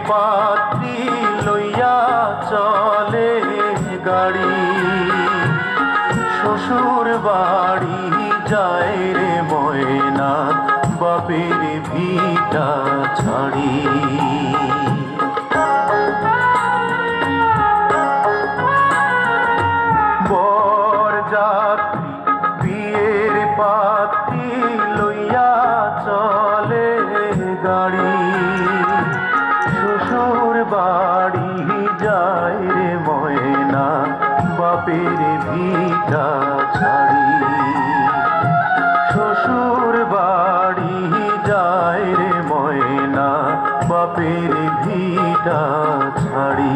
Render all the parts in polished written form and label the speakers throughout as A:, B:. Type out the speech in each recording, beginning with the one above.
A: পাত্রী লইয়া চলে গাড়ি, শ্বশুর বাড়ি যায় রে ময়না বাপের ভিটা ছাড়ি। বরযাত্রী বিয়ের পাত্রী লইয়া চলে গাড়ি, শ্বশুর বাড়ি যায় রে ময়না বাপের ভিটা ছাড়ি। শ্বশুর বাড়ি যায় রে ময়না বাপের ভিটা ছাড়ি।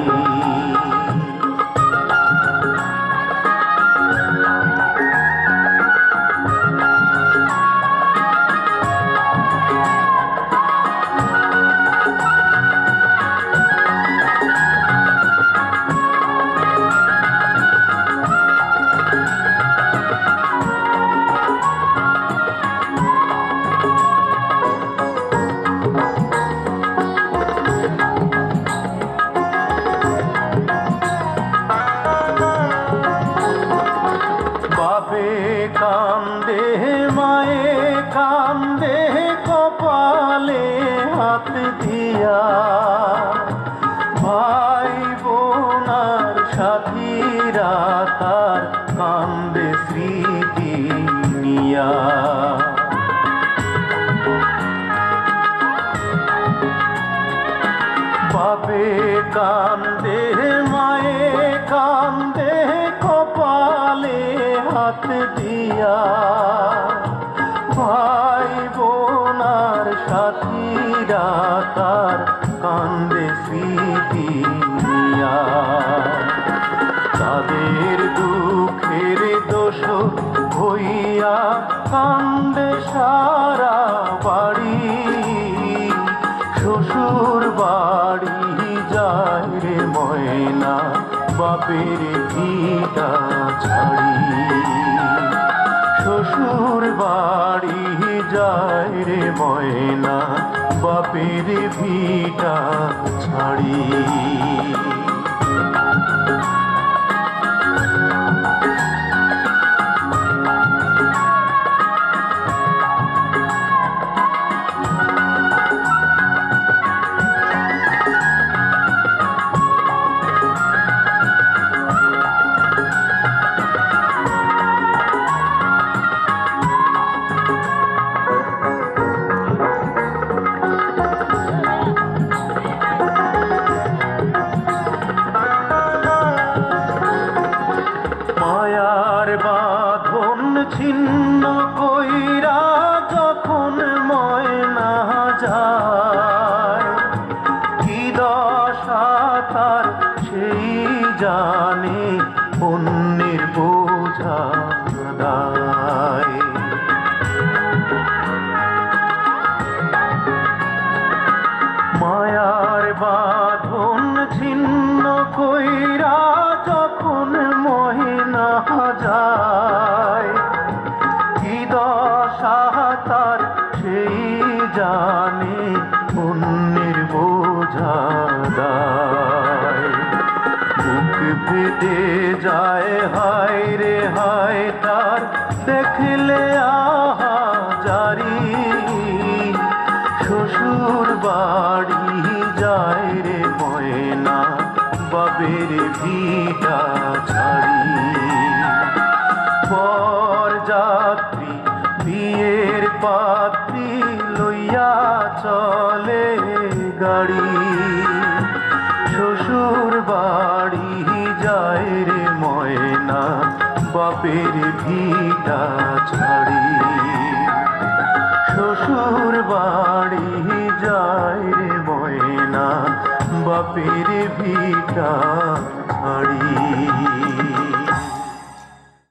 A: বাপে কান্দে মায়ে কান্দে কপালে হাত দিয়া, ভাই বোনার সাথীরা তার কান্দে স্মৃতি নিয়া। বাপে কান্দে মায়ে কান্দে কপালে হাত দিয়া, ভাই বোনার সাথীরা তার কান্দে স্মৃতি নিয়া। তাদের দুঃখের দোষ হইয়া কান্দে সারা বাড়ি, শ্বশুর বাড়ি যায় রে ময়না বাপের ভিটা ছাড়ি। শ্বশুর বাড়ি যায় রে ময়না বাপের ভিটা ছাড়ি। মায়ার বাঁধন ছিন্ন কইরা যখন ময়না যায়, কি দশা তার সেই জানে অন্যের বোঝা দায়। মায়ার বাঁধন ছিন্ন কইরা যখন ময়না যায়, কি দশা তার সেই জানে অন্যের বোঝা দায়। বুক ফেটে যায় হায় রে হায় তার দেখলে আহা জারি, শ্বশুর বাড়ি যায় রে ময়না বাপের ভিটা ছাড়ি। বরযাত্রী বিয়ের পাত্রী লইয়া চলে গাড়ি, শ্বশুর বাড়ি যায় রে ময়না বাপের ভিটা ছাড়ি। শ্বশুর বাড়ি যায় রে ময়না বাপের ভিটা ছাড়ি।